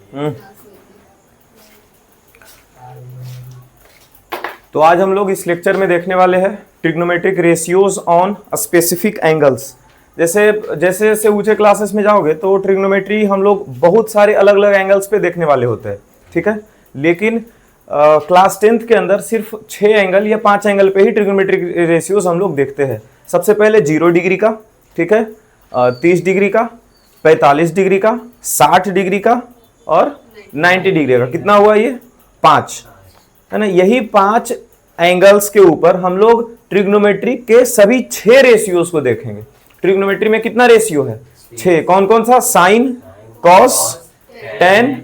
तो आज हम लोग इस लेक्चर में देखने वाले हैं trigonometric ratios on specific angles. जैसे जैसे जैसे ऊंचे क्लासेस में जाओगे तो ट्रिग्नोमेट्री हम लोग बहुत सारे अलग अलग एंगल्स पे देखने वाले होते हैं, ठीक है। लेकिन क्लास 10th के अंदर सिर्फ 6 एंगल या 5 एंगल पे ही ट्रिग्नोमेट्रिक रेशियोज हम लोग देखते हैं। सबसे पहले 0 डिग्री का, ठीक है, 30 डिग्री का, 45 डिग्री का, 60 डिग्री का और 90 डिग्री का। कितना हुआ ये? 5, है ना। यही 5 एंगल्स के ऊपर हम लोग ट्रिग्नोमेट्री के सभी 6 रेशियोज को देखेंगे। ट्रिग्नोमेट्री में कितना रेशियो है? 6। कौन कौन सा? साइन, कॉस, टेन,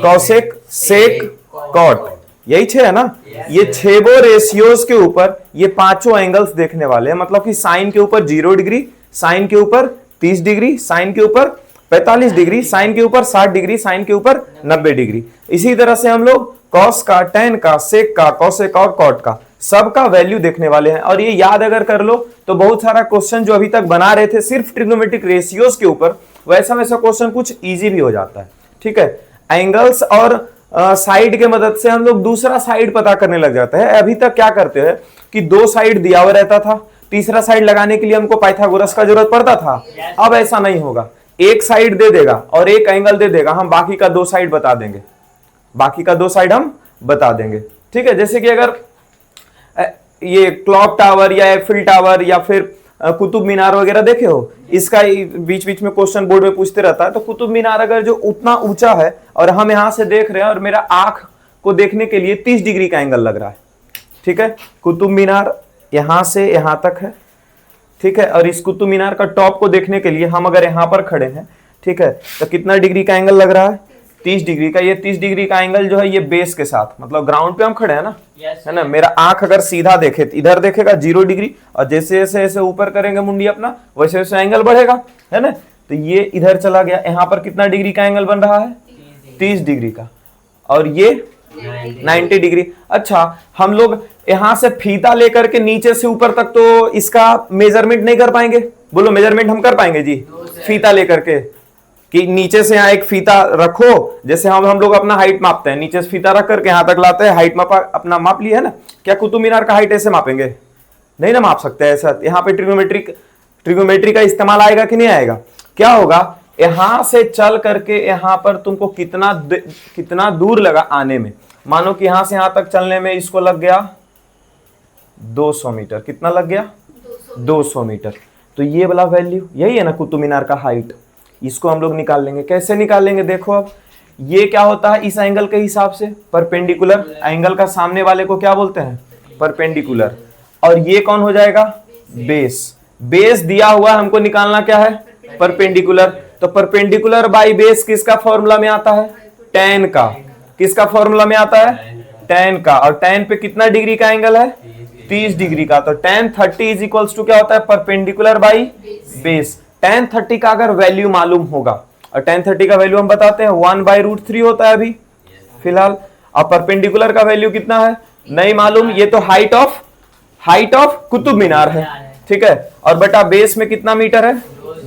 कॉसेक, सेक, कॉट, यही 6 है ना। ये 6 रेशियोज के ऊपर ये 5 एंगल्स देखने वाले हैं। मतलब कि साइन के ऊपर 0 डिग्री, साइन के ऊपर 30 डिग्री, साइन के ऊपर 45 डिग्री, साइन के ऊपर 60 डिग्री, साइन के ऊपर 90 डिग्री। इसी तरह से हम लोग कॉस का, टेन का, सेक का, कॉसेक और कॉट का सबका वैल्यू देखने वाले हैं। और ये याद अगर कर लो तो बहुत सारा क्वेश्चन जो अभी तक बना रहे थे सिर्फ ट्रिग्नोमेट्रिक रेशियोज के ऊपर, वैसा वैसा क्वेश्चन कुछ इजी भी हो जाता है, ठीक है। एंगल्स और साइड के मदद से हम लोग दूसरा साइड पता करने लग जाते हैं। अभी तक क्या करते हैं कि 2 साइड दिया हुआ रहता था, तीसरा साइड लगाने के लिए हमको पाइथागोरस का जरूरत पड़ता था। अब ऐसा नहीं होगा, एक साइड दे देगा और एक एंगल दे देगा, हम बाकी का 2 साइड बता देंगे, बाकी का 2 साइड हम बता देंगे, ठीक है। जैसे कि अगर ये क्लॉक टावर या एफिल टावर या फिर कुतुब मीनार वगैरह देखे हो, इसका बीच बीच में क्वेश्चन बोर्ड में पूछते रहता है। तो कुतुब मीनार अगर जो उतना ऊंचा है और हम यहां से देख रहे हैं और मेरा आंख को देखने के लिए 30 डिग्री का एंगल लग रहा है, ठीक है। कुतुब मीनार यहां से यहां तक है, ठीक है। और इस कुतुब मीनार का टॉप को देखने के लिए हम अगर यहां पर खड़े हैं, ठीक है, तो कितना डिग्री का एंगल लग रहा है? 30 डिग्री का। ये 30 डिग्री का एंगल जो है ये बेस के साथ, मतलब ग्राउंड पे हम खड़े हैं ना, है ना। मेरा आंख अगर सीधा देखे तो इधर देखेगा 0 डिग्री, और जैसे जैसे ऐसे ऊपर करेंगे मुंडी अपना, वैसे वैसे एंगल बढ़ेगा, है ना। तो ये इधर चला गया, यहाँ पर कितना डिग्री का एंगल बन रहा है? 30 डिग्री का। और ये 90 डिग्री। अच्छा, हम लोग यहां से फीता लेकर के नीचे से ऊपर तक तो इसका मेजरमेंट नहीं कर पाएंगे। बोलो, मेजरमेंट हम कर पाएंगे जी? फीता लेकर के कि नीचे से यहाँ एक फीता रखो, जैसे हम लोग अपना हाइट मापते हैं, नीचे से फीता रख करके यहाँ तक लाते हैं, हाइट मापा, अपना माप लिया है ना। क्या कुतुब मीनार का हाइट ऐसे मापेंगे? नहीं ना माप सकते ऐसा। यहाँ पे ट्रिग्नोमेट्री का इस्तेमाल आएगा कि नहीं आएगा? क्या होगा, यहां से चल करके यहाँ पर तुमको कितना दूर लगा आने में। मानो कि यहां से यहां तक चलने में इसको लग गया 200 मीटर। कितना लग गया? 200 मीटर। तो ये वाला वैल्यू यही है ना कुतुब मीनार का हाइट। इसको हम लोग निकाल लेंगे। कैसे निकालेंगे? देखो, अब ये क्या होता है इस एंगल के हिसाब से? परपेंडिकुलर। एंगल का सामने वाले को क्या बोलते हैं? परपेंडिकुलर। और ये कौन हो जाएगा? बेस। बेस दिया हुआ हमको निकालना क्या है? परपेंडिकुलर। तो परपेंडिकुलर बाई बेस किसका फॉर्मूला में आता है? टेन का। किसका फॉर्मूला में आता है? टेन का। और टेन पे कितना डिग्री का एंगल है? 30 डिग्री का। तो tan 30 इज इक्वल्स टू क्या होता है? Perpendicular by base. tan 30 का अगर वैल्यू मालूम होगा, और tan 30 का वैल्यू हम बताते हैं 1/√3 होता है अभी फिलहाल। अब परपेंडिकुलर का वैल्यू कितना है? नहीं मालूम। ये तो हाइट ऑफ कुतुब मीनार है, ठीक है। और बटा बेस में कितना मीटर है?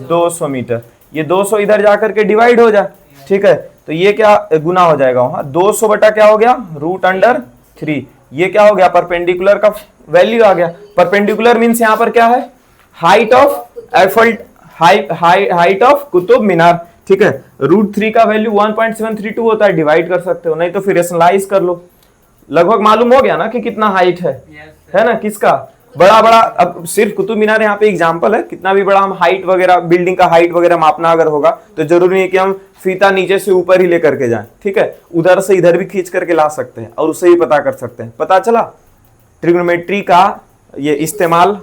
200 मीटर। ये 200 इधर जाकर के डिवाइड हो जाए, ठीक है। तो ये क्या गुना हो जाएगा वहां? 200 बटा क्या हो गया? √3। ये क्या हो गया? परपेंडिकुलर का वैल्यू आ गया। परपेंडिकुलर मींस यहां पर क्या है? Height of Eiffel, height of Qutub Minar, ठीक है। √3 का वैल्यू 1.732 होता है। डिवाइड कर सकते हो, नहीं तो फिर रेशनलाइज कर लो। लगभग मालूम हो गया ना कि कितना हाइट है ना किसका? बड़ा। अब सिर्फ कुतुब मीनार यहाँ पे एग्जांपल है। कितना भी बड़ा हम हाइट वगैरह, बिल्डिंग का हाइट वगैरह मापना अगर होगा तो जरूरी नहीं कि हम फीता नीचे से ऊपर ही लेकर के जाएं, ठीक है। उधर से इधर भी खींच करके ला सकते हैं और उससे ही पता कर सकते हैं। पता चला ट्रिग्नोमेट्री का ये इस्तेमाल,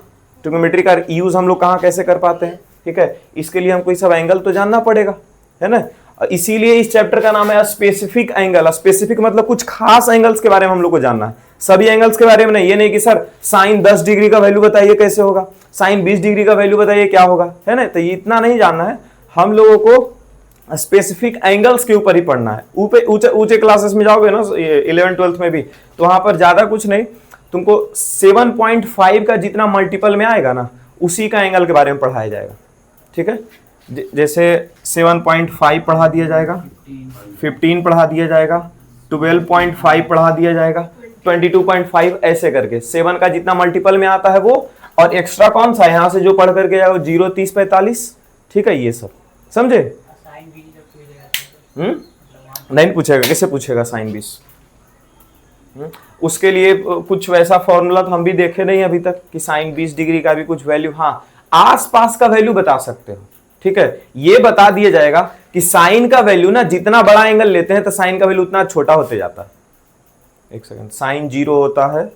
ट्रिग्नोमेट्री का यूज हम लोग कहाँ कैसे कर पाते हैं, ठीक है। इसके लिए हमको ये सब एंगल तो जानना पड़ेगा, है ना। इसीलिए इस चैप्टर का नाम है स्पेसिफिक एंगल। स्पेसिफिक मतलब कुछ खास एंगल्स के बारे में हम लोग को जानना है, सभी एंगल्स के बारे में नहीं। ये नहीं कि सर साइन 10 डिग्री का वैल्यू बताइए कैसे होगा, साइन 20 डिग्री का वैल्यू बताइए क्या होगा, है ना। तो ये इतना नहीं जानना है हम लोगों को, स्पेसिफिक एंगल्स के ऊपर ही पढ़ना है। ऊंचे क्लासेस में जाओगे ना 11th 12th में भी, तो वहां पर ज्यादा कुछ नहीं, तुमको 7.5 का जितना मल्टीपल में आएगा ना उसी का एंगल के बारे में पढ़ाया जाएगा, ठीक है। जैसे 7.5 पढ़ा दिया जाएगा, 15 पढ़ा दिया जाएगा, 12.5 पढ़ा दिया जाएगा, 22.5 ऐसे करके 7 का जितना मल्टीपल में आता है वो, और एक्स्ट्रा कौन सा यहाँ से जो पढ़ करके जाएगा 0, 30, 45, ठीक है, ये सब समझे। नहीं पूछेगा, कैसे पूछेगा साइन 20? उसके लिए कुछ वैसा फॉर्मूला तो हम भी देखे नहीं अभी तक कि साइन 20 डिग्री का भी कुछ वैल्यू, हाँ आसपास का वैल्यू बता सकते हो, ठीक है। ये बता दिया जाएगा कि साइन का वैल्यू ना जितना बड़ा एंगल लेते हैं तो साइन का वैल्यू उतना छोटा होते जाता है। एक सेकंड, साइन 0 होता है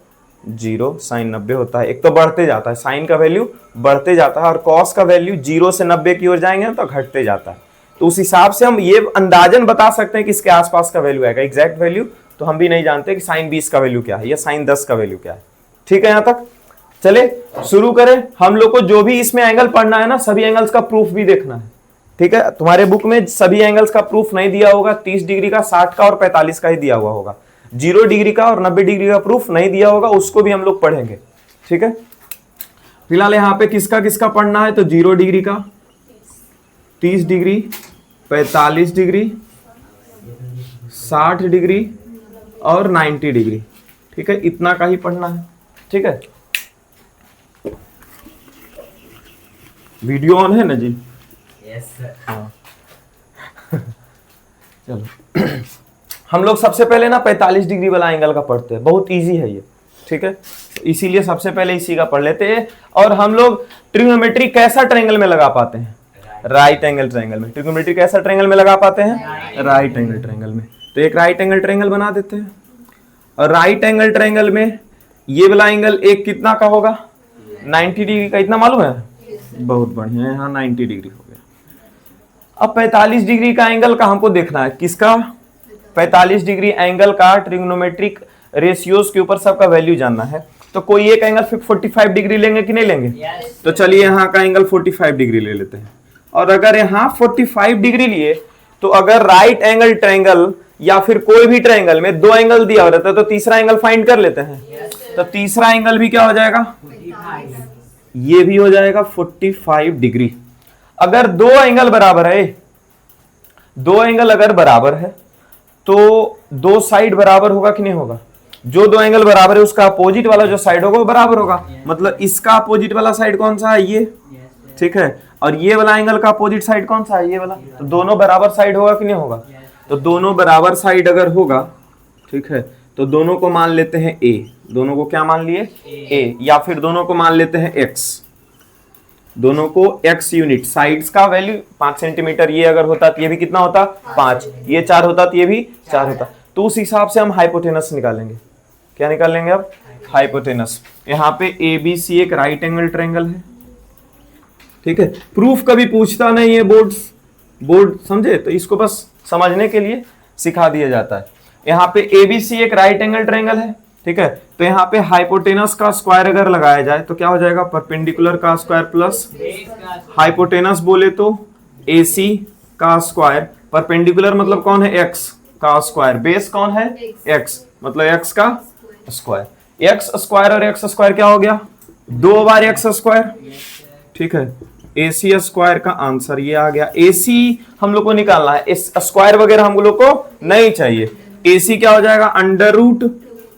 0, साइन 90 होता है, एक तो बढ़ते जाता है, साइन का वैल्यू बढ़ते जाता है, और कॉस का वैल्यू 0 से 90 की ओर जाएंगे तो घटते जाता है। तो उस हिसाब से हम ये अंदाजन बता सकते हैं कि इसके आसपास का वैल्यू आएगा। एग्जैक्ट वैल्यू तो हम भी नहीं जानते कि साइन 20 का वैल्यू क्या है या साइन 10 का वैल्यू क्या है, ठीक है। यहां तक चले शुरू करें। हम लोग को जो भी इसमें एंगल पढ़ना है ना, सभी एंगल्स का प्रूफ भी देखना है, ठीक है। तुम्हारे बुक में सभी एंगल्स का प्रूफ नहीं दिया होगा, 30 डिग्री का, 60 का और 45 का ही दिया हुआ होगा। 0 डिग्री का और 90 डिग्री का प्रूफ नहीं दिया होगा, उसको भी हम लोग पढ़ेंगे, ठीक है। फिलहाल यहाँ पे किसका किसका पढ़ना है, तो 0 डिग्री का, 30 डिग्री, 45 डिग्री, 60 डिग्री और 90 डिग्री, ठीक है, इतना का ही पढ़ना है, ठीक है। वीडियो ऑन है ना जी? Yes sir. हाँ चलो हम लोग सबसे पहले ना 45 डिग्री वाला एंगल का पढ़ते हैं, बहुत इजी है ये, ठीक है। तो इसीलिए सबसे पहले इसी का पढ़ लेते हैं। और हम लोग ट्रिग्नोमेट्री कैसा ट्रायंगल में लगा पाते हैं, राइट एंगल ट्रायंगल में। ट्रिग्नोमेट्री कैसा ट्रायंगल में लगा पाते हैं, राइट एंगल ट्रायंगल में। तो एक राइट एंगल ट्रायंगल बना देते हैं, और राइट एंगल ट्रायंगल में ये वाला एंगल एक कितना का होगा, 90 डिग्री का, इतना मालूम है, बहुत बढ़िया है, हाँ 90 डिग्री हो गया। अब 45 डिग्री का एंगल का हमको देखना है, किसका, 45 डिग्री एंगल का ट्रिग्नोमेट्रिक रेशियोज के ऊपर सबका वैल्यू जानना है। तो कोई एक एंगल 45 डिग्री लेंगे कि नहीं लेंगे? तो चलिए यहाँ का एंगल 45 डिग्री ले लेते हैं। और अगर यहाँ 45 डिग्री लिए तो अगर राइट एंगल ट्रायंगल या फिर कोई भी ट्रायंगल में दो एंगल दिया रहता है तो तीसरा एंगल फाइंड कर लेते हैं। तो तीसरा एंगल भी क्या हो जाएगा, ये भी हो जाएगा 45 डिग्री। अगर दो एंगल बराबर है, दो एंगल अगर बराबर है तो दो साइड बराबर होगा कि नहीं होगा? जो दो एंगल बराबर है उसका अपोजिट वाला जो साइड होगा वो बराबर होगा। मतलब इसका अपोजिट वाला साइड कौन सा है, ये, ठीक है। और ये वाला एंगल का अपोजिट साइड कौन सा है, ये वाला। तो दोनों बराबर साइड होगा कि नहीं होगा? तो दोनों बराबर साइड अगर होगा, ठीक है, तो दोनों को मान लेते हैं a। दोनों को क्या मान लिए, a, या फिर दोनों को मान लेते हैं x। दोनों को x यूनिट, साइड्स का वैल्यू 5 सेंटीमीटर ये अगर होता तो ये भी कितना होता, 5, ये 4 होता तो ये भी 4 होता। तो उस हिसाब से हम हाइपोटेनस निकालेंगे। क्या निकाल लेंगे अब, हाइपोटेनस। यहाँ पे ABC एक राइट एंगल ट्रायंगल है, ठीक है। प्रूफ कभी पूछता नहीं है बोर्ड समझे, तो इसको बस समझने के लिए सिखा दिया जाता है। यहाँ पे ABC एक राइट एंगल ट्रायंगल है, ठीक है। तो यहाँ पे हाइपोटेनस का स्क्वायर अगर लगाया जाए तो क्या हो जाएगा, परपेंडिकुलर का स्क्वायर प्लस हाइपोटेनस बोले तो AC का स्क्वायर, परपेंडिकुलर मतलब कौन है, x का स्क्वायर, बेस कौन है, x, मतलब x का स्क्वायर। x स्क्वायर और x स्क्वायर क्या हो गया, 2 बार x स्क्वायर, ठीक है। AC स्क्वायर का आंसर ये आ गया। AC हम लोग को निकालना है, इस स्क्वायर वगैरह हम लोग को नहीं चाहिए। AC क्या हो जाएगा, under root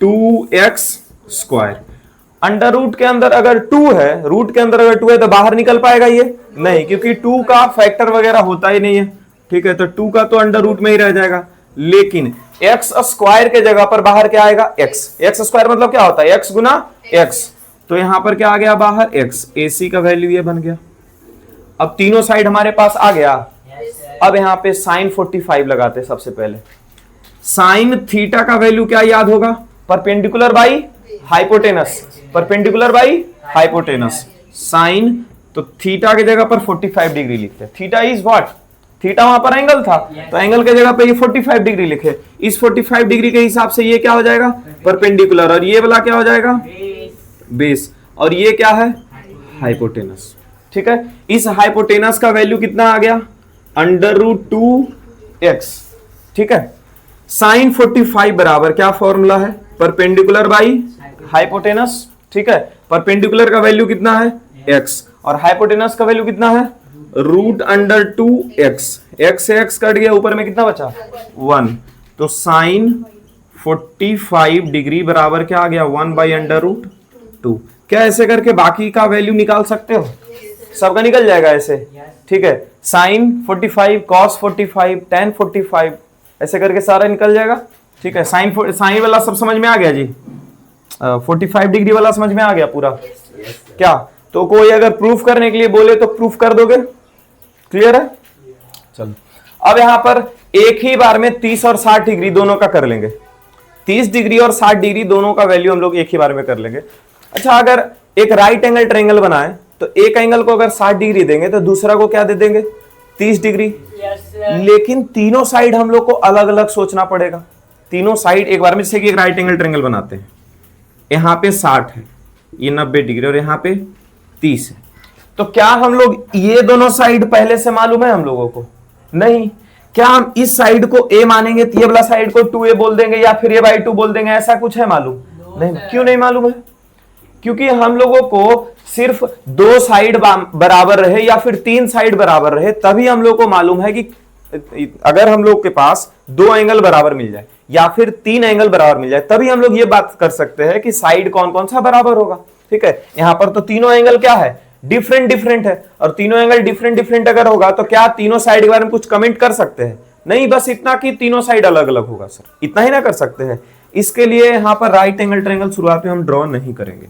2x square. Under root के अंदर अगर 2 है, रूट के अंदर अगर 2 है तो बाहर निकल पाएगा ये नहीं, क्योंकि 2 का फैक्टर वगैरह होता ही नहीं है, ठीक है। तो 2 का तो अंडर रूट में ही रह जाएगा। लेकिन x स्क्वायर के जगह पर बाहर क्या आएगा, x स्क्वायर मतलब क्या होता है, x गुना x। तो यहां पर क्या आ गया बाहर, x। AC का वैल्यू ये बन गया। अब तीनों साइड हमारे पास आ गया। अब यहां पे साइन 45 लगाते हैं। सबसे पहले साइन थीटा का वैल्यू क्या याद होगा, perpendicular by hypotenuse, perpendicular by hypotenuse. Sine तो थीटा की जगह पर 45 डिग्री लिखते हैं। थीटा इज व्हाट, थीटा वहां पर एंगल था, तो एंगल के जगह पे ये 45 डिग्री लिखे। इस 45 डिग्री के हिसाब से ये क्या हो जाएगा, परपेंडिकुलर, और ये वाला क्या हो जाएगा, बेस, और ये क्या है, हाइपोटेनस, ठीक है। इस हाइपोटेनस का वैल्यू कितना आ गया, अंडर रूट 2x, ठीक है। साइन 45 बराबर क्या फॉर्मूला है, परपेंडिकुलर बाई हाइपोटेनस, ठीक है। परपेंडिकुलर का वैल्यू कितना है, x, और हाइपोटेनस का वैल्यू कितना है, रूट अंडर 2x, x से x कट गया, ऊपर में कितना बचा 1, तो साइन 45 डिग्री बराबर क्या आ गया 1 बाई अंडर रूट 2। क्या ऐसे करके बाकी का वैल्यू निकाल सकते हो? सबका निकल जाएगा ऐसे, ठीक है। साइन 45, कॉस 45, टेन 45, ऐसे करके सारा निकल जाएगा, ठीक है। साइन वाला सब समझ में आ गया जी, 45 डिग्री वाला समझ में आ गया पूरा? क्या तो कोई अगर प्रूफ करने के लिए बोले तो प्रूफ कर दोगे? क्लियर है? चलो अब यहां पर एक ही बार में 30 और 60 डिग्री दोनों का कर लेंगे। 30 डिग्री और 60 डिग्री दोनों का वैल्यू हम लोग एक ही बार में कर लेंगे। अच्छा, अगर एक राइट एंगल ट्रायंगल बनाए तो एक एंगल को अगर 60 डिग्री देंगे तो दूसरा को क्या दे देंगे 30 डिग्री। लेकिन तीनों साइड हम लोग को अलग अलग सोचना पड़ेगा। तीनों साइड एक बार में, जैसे कि एक राइट एंगल ट्रायंगल बनाते हैं, यहां पे 60 है, ये 90 डिग्री और यहां पे 30 है, तो क्या हम लोग ये दोनों साइड पहले से मालूम है हम लोगों को? नहीं। क्या हम इस साइड को a मानेंगे तो ये वाला साइड को 2a बोल देंगे या फिर a/2 बोल देंगे? ऐसा कुछ है मालूम? नहीं। क्यों नहीं मालूम है? क्योंकि हम लोगों को सिर्फ 2 साइड बराबर रहे या फिर 3 साइड बराबर रहे तभी हम लोग को मालूम है कि अगर हम लोग के पास 2 एंगल बराबर मिल जाए या फिर 3 एंगल बराबर मिल जाए तभी हम लोग ये बात कर सकते हैं कि साइड कौन कौन सा बराबर होगा, ठीक है। यहां पर तो तीनों एंगल क्या है डिफरेंट डिफरेंट है, और तीनों एंगल डिफरेंट डिफरेंट अगर होगा तो क्या तीनों साइड के बारे में कुछ कमेंट कर सकते हैं? नहीं, बस इतना कि तीनों साइड अलग अलग होगा सर, इतना ही ना कर सकते हैं। इसके लिए यहां पर राइट एंगल ट्रायंगल शुरुआत में हम ड्रॉ नहीं करेंगे,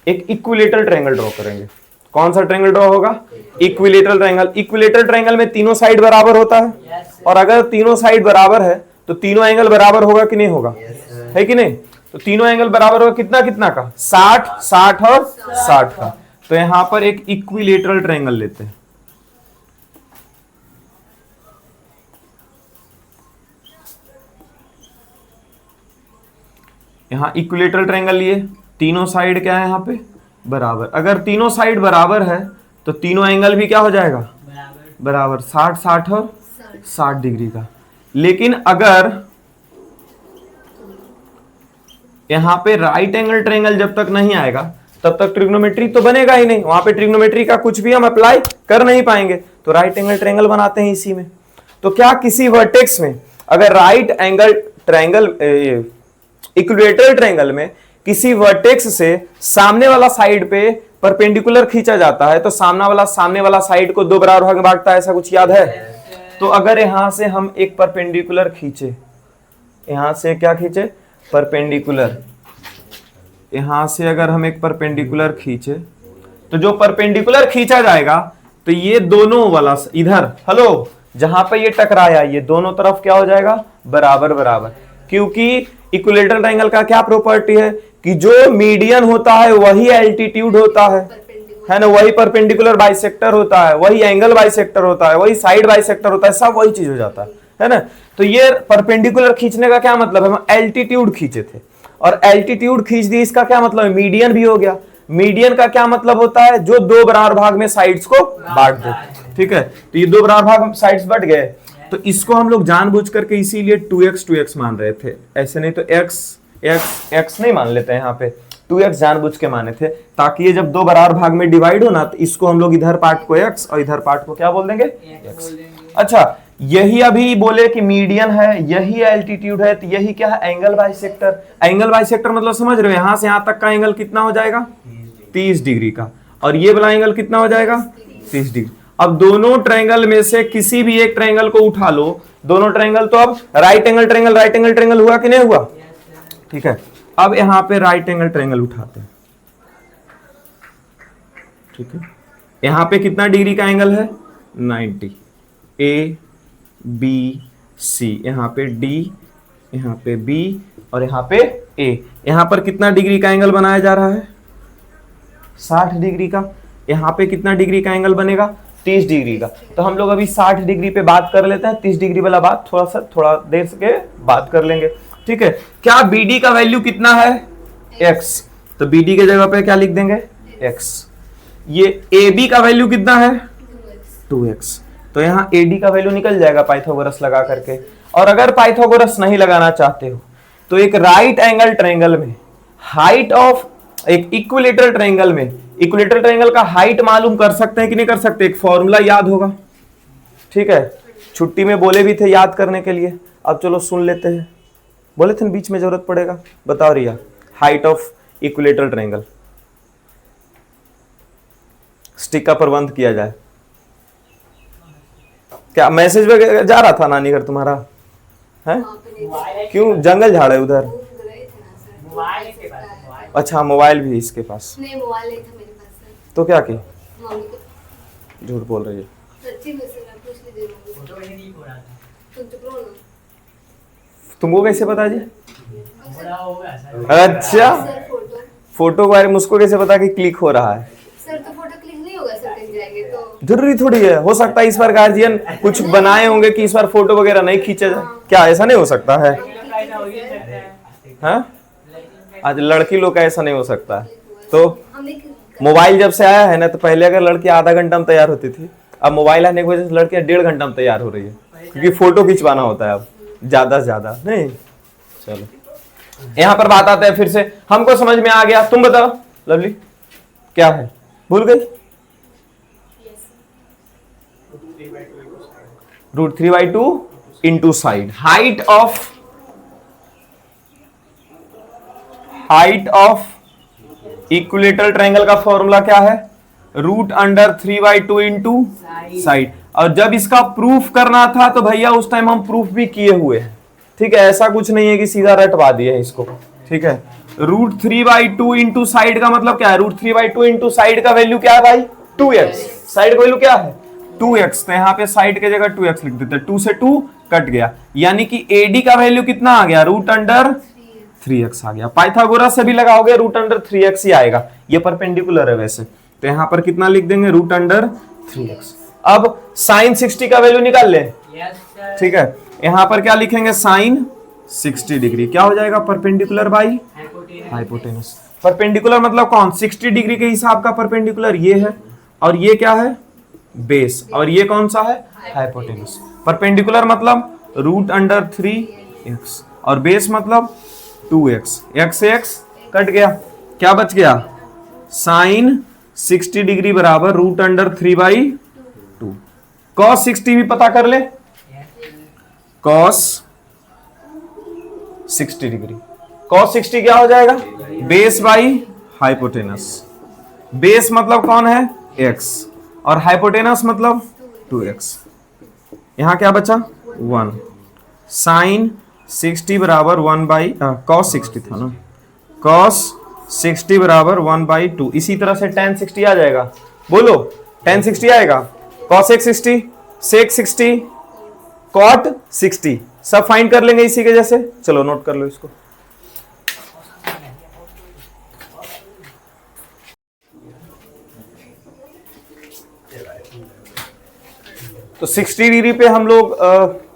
एक इक्विलेटरल ट्रायंगल ड्रॉ करेंगे। कौन सा ट्रायंगल ड्रॉ होगा? Equilateral triangle. इक्विलेटरल ट्रायंगल में तीनों साइड बराबर होता है, और अगर तीनों साइड बराबर है तो तीनों एंगल बराबर होगा कि नहीं होगा? है कि नहीं? तो तीनों एंगल बराबर होगा कितना कितना का? 60, 60 और 60 का। तो यहां पर एक इक्विलेटरल ट्रायंगल लेते हैं। यहां इक्विलेटरल ट्रायंगल लिए, तीनों साइड क्या है यहां पे बराबर। अगर तीनों साइड बराबर है तो तीनों एंगल भी क्या हो जाएगा बराबर, 60, 60 और 60 डिग्री का। लेकिन अगर यहां पे राइट एंगल ट्रायंगल जब तक नहीं आएगा तब तक ट्रिग्नोमेट्री तो बनेगा ही नहीं, वहां पे ट्रिग्नोमेट्री का कुछ भी हम अप्लाई कर नहीं पाएंगे। तो राइट एंगल ट्रायंगल बनाते हैं इसी में। तो क्या किसी वर्टेक्स में अगर right angle triangle equilateral triangle में किसी वर्टेक्स से सामने वाला साइड पे परपेंडिकुलर खींचा जाता है तो सामने वाला साइड को 2 बराबर भाग में बांटता है, ऐसा कुछ याद है? तो अगर यहां से हम एक परपेंडिकुलर खींचे, यहां से क्या खींचे परपेंडिकुलर, यहां से अगर हम एक परपेंडिकुलर खींचे तो जो परपेंडिकुलर खींचा जाएगा तो ये दोनों वाला इधर, हेलो, जहां पे ये टकराया ये दोनों तरफ क्या हो जाएगा बराबर बराबर। क्योंकि इक्विलेटरल ट्रायंगल का क्या प्रॉपर्टी है कि जो मीडियन होता है वही एल्टीट्यूड होता है ना, वही परपेंडिकुलर बाइसेक्टर होता है, वही एंगल बाइसेक्टर होता है, वही साइड बाइसेक्टर होता है, सब वही चीज हो जाता है ना। तो ये परपेंडिकुलर खींचने का क्या मतलब है? हम एल्टीट्यूड खींचे थे और एल्टीट्यूड खींच दी, इसका क्या मतलब है? मीडियन भी हो गया। मीडियन का क्या मतलब होता है? जो 2 बराबर भाग में साइड्स को बांट दे, ठीक है। तो ये 2 बराबर भाग में साइड्स बट गए, तो इसको हम लोग जानबूझ करके इसीलिए 2x मान रहे थे, ऐसे नहीं तो x नहीं मान लेते हैं, यहाँ पे 2x जानबूझ के माने थे ताकि ये जब 2 बराबर भाग में डिवाइड हो ना तो इसको हम लोग इधर पार्ट को x और इधर पार्ट को क्या बोल देंगे x। अच्छा, यही अभी बोले कि मीडियन है, यही एल्टीट्यूड है, तो यही क्या है एंगल बाइसेक्टर। एंगल बाइसेक्टर मतलब समझ रहे हो, यहां से यहां तक का एंगल कितना हो जाएगा 30 डिग्री का, और ये वाला एंगल कितना हो जाएगा 30 डिग्री। अब दोनों ट्रायंगल में से किसी भी एक ट्रायंगल को उठा लो, दोनों ट्रायंगल तो अब राइट एंगल ट्रायंगल हुआ कि नहीं हुआ? ठीक है। अब यहां पे राइट एंगल ट्रायंगल उठाते हैं, ठीक है। यहां पे कितना डिग्री का एंगल है 90, ए बी सी, यहां पे डी, यहां पे बी और यहां पे ए। यहां पर कितना डिग्री का एंगल बनाया जा रहा है 60 डिग्री का। यहां पे कितना डिग्री का एंगल बनेगा 30 डिग्री का। तो हम लोग अभी 60 डिग्री पे बात कर लेते हैं, 30 डिग्री वाला बात थोड़ा देर के बात कर लेंगे, ठीक है। क्या BD का वैल्यू कितना है x, तो BD के जगह पे क्या लिख देंगे x। ये AB का वैल्यू कितना है 2x, तो यहाँ AD का वैल्यू निकल जाएगा पाइथागोरस लगा करके। और अगर पाइथागोरस नहीं लगाना चाहते हो तो एक राइट एंगल ट्रायंगल में हाइट ऑफ, एक इक्विलेटरल ट्रायंगल में इक्विलेटरल ट्रायंगल का हाइट मालूम कर सकते हैं कि नहीं कर सकते? एक फॉर्मूला याद होगा, ठीक है, छुट्टी में बोले भी थे याद करने के लिए। अब चलो सुन लेते हैं, बोले थे बीच में जरूरत पड़ेगा। बताओ Riya, height of equilateral triangle. Stick का प्रबंध किया जाए। क्या मैसेज वगैरह जा रहा था नानी घर तुम्हारा है? क्यों जंगल झाड़ है उधर? अच्छा मोबाइल भी इसके पास? नहीं मोबाइल नहीं था मेरे पास। तो क्या की? मम्मी को झूठ बोल रही है। सच्ची में से मैं पूछ लीजिए मम्मी को। तुम चुप रहो ना। तुमको कैसे पता जी? अच्छा सर फोटो फोटो के बारे में मुझको कैसे पता कि क्लिक हो रहा है? सर तो फोटो क्लिक नहीं होगा सर, कहीं जाएंगे तो। जरूरी थोड़ी है, हो सकता है इस बार गार्जियन कुछ बनाए होंगे कि इस बार फोटो वगैरह नहीं खींचा जाए। क्या ऐसा नहीं हो सकता है? हाँ आज लड़की लोग का ऐसा नहीं हो सकता है। तो हमने मोबाइल जब से आया है ना, तो पहले अगर लड़की आधा घंटा में तैयार होती थी, अब मोबाइल आने की वजह से लड़कियां 1.5 घंटा में तैयार हो रही है, क्योंकि फोटो खिंचवाना होता है अब ज्यादा से ज्यादा नहीं। चलो यहाँ पर बात आता है फिर से, हमको समझ में आ गया। तुम बताओ लवली क्या है, भूल गई? √3/2 into side. Height of equilateral triangle का फॉर्मूला क्या है? √3/2 इंटू साइड। और जब इसका प्रूफ करना था तो भैया उस टाइम हम प्रूफ भी किए हुए हैं, ठीक है, ऐसा कुछ नहीं है कि सीधा रटवा दिए इसको, ठीक है। √3/2 इंटू साइड का मतलब क्या है? √3/2 इंटू साइड का वैल्यू क्या है भाई? 2x। साइड का वैल्यू क्या है? 2x। तो यहाँ पे साइड के जगह 2x लिख देते हैं, 2 से 2 कट गया, यानी कि AD का वैल्यू कितना आ गया? √3x आ गया। पाइथागोरस से भी लगाओगे √3x ही आएगा, ये परपेंडिकुलर है वैसे। तो यहाँ पर कितना लिख देंगे? √3x। अब sin 60 का वैल्यू निकाल ले, ठीक है। यहाँ पर क्या लिखेंगे? sin 60 डिग्री क्या हो जाएगा? Perpendicular by hypotenuse. परपेंडिकुलर मतलब कौन? 60 डिग्री के हिसाब का परपेंडिकुलर ये है, और ये क्या है? बेस। और ये कौन सा है? हाइपोटेनस। परपेंडिकुलर मतलब √3x और बेस मतलब 2x। x से x कट गया, क्या बच गया? sin 60 डिग्री बराबर √3/2। cos 60 भी पता कर ले, cos 60 डिग्री। cos 60 क्या हो जाएगा? Base by hypotenuse. बेस मतलब कौन है? x और हाइपोटेनस मतलब 2x। यहां क्या बचा? 1। sin 60 बराबर 1/cos 60 था ना, cos 60 बराबर 1/2। इसी तरह से tan 60 आ जाएगा, बोलो tan 60 आएगा, cos 60, sec 60, cot 60, सब फाइंड कर लेंगे इसी के जैसे। चलो नोट कर लो इसको। तो 60 डिग्री पे हम लोग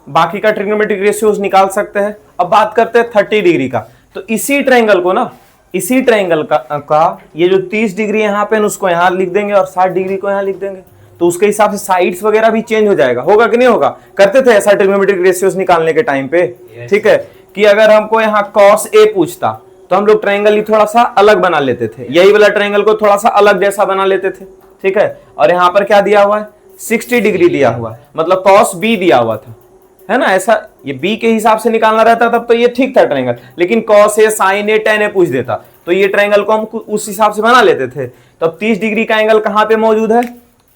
बाकी का ट्रिग्नोमेट्रिक रेशियोज निकाल सकते हैं। अब बात करते हैं 30 डिग्री का। तो इसी ट्रायंगल को ना, इसी ट्रायंगल का ये जो 30 डिग्री यहाँ पे उसको यहाँ लिख देंगे और 60 डिग्री को यहाँ लिख देंगे, तो उसके हिसाब से साइड्स वगैरह भी चेंज हो जाएगा। होगा कि नहीं होगा? करते थे ऐसा ट्रिग्नोमेट्रिक रेशियोज निकालने के टाइम पे, ठीक है, कि अगर हमको यहाँ cos A पूछता तो हम लोग ट्रायंगल थोड़ा सा अलग बना लेते थे, यही वाला ट्रायंगल को थोड़ा सा अलग जैसा बना लेते थे, ठीक है। और यहाँ पर क्या दिया हुआ है? 60 डिग्री दिया हुआ है, मतलब cos B दिया हुआ था, है ना। ऐसा ये B के हिसाब से निकालना रहता तब तो ये ठीक था ट्रायंगल, लेकिन cos A sin A tan A पूछ देता तो ये ट्रायंगल को हम उस हिसाब से बना लेते थे। तो अब 30 डिग्री का एंगल कहाँ पे मौजूद है?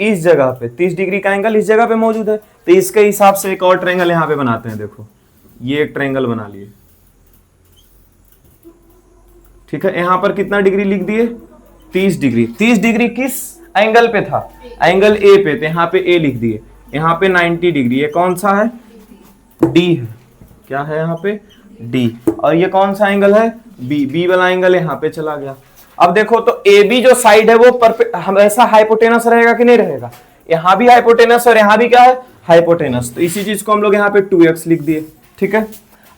इस जगह पे। 30 डिग्री का एंगल इस जगह पे मौजूद है, तो इसके हिसाब से एक और ट्रायंगल यहाँ पे बनाते हैं। देखो ये एक ट्रायंगल बना लिए, ठीक है। यहाँ पर कितना डिग्री लिख दिए? 30 डिग्री। 30 डिग्री किस एंगल पे था? एंगल ए पे, तो यहाँ पे ए लिख दिए। यहाँ पे 90 डिग्री, ये कौन सा है? डी है। क्या है यहाँ पे? डी। और ये कौन सा एंगल है? बी। बी वाला एंगल यहाँ पे चला गया। अब देखो तो ए बी जो साइड है वो हमेशा हाइपोटेनस रहेगा कि नहीं रहेगा? यहाँ भी हाइपोटेनस और यहाँ भी क्या है? हाइपोटेनस। तो इसी चीज को हम लोग यहाँ पे 2x लिख दिए, ठीक है।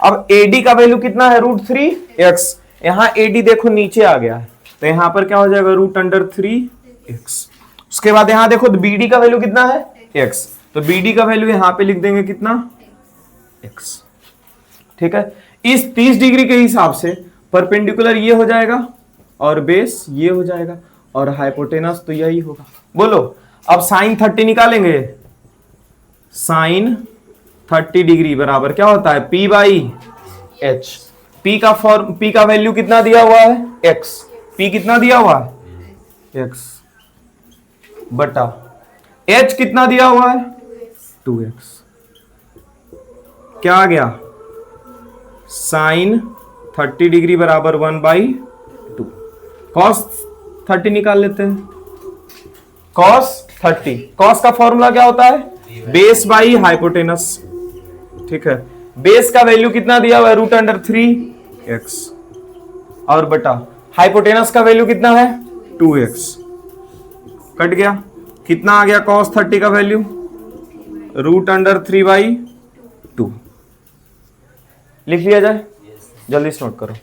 अब AD का वैल्यू कितना है? √3x। यहाँ AD देखो नीचे आ गया है, तो यहाँ पर क्या हो जाएगा? √3x। उसके बाद यहाँ देखो तो BD का वैल्यू कितना है? x। तो BD का वैल्यू यहाँ पे लिख देंगे कितना? x, ठीक है। इस 30 डिग्री के हिसाब से परपेंडिकुलर ये हो जाएगा और बेस ये हो जाएगा। और हाइपोटेनस तो यही होगा। बोलो अब साइन 30 निकालेंगे। साइन 30 डिग्री बराबर क्या होता है, P बाई एच। P का वैल्यू कितना दिया हुआ है, x। P कितना दिया हुआ है, x बटा h कितना दिया हुआ है, 2x। क्या आ गया, साइन 30 डिग्री बराबर 1/2। कॉस 30 निकाल लेते हैं। कॉस 30, कॉस का फॉर्मूला क्या होता है, बेस बाई हाइपोटेनस। ठीक है, बेस का वैल्यू कितना दिया हुआ है, √3x और बटा हाइपोटेनस का वैल्यू कितना है, 2x। कट गया, कितना आ गया cos 30 का वैल्यू, √3/2। लिख लिया जाए, जल्दी से नोट करो।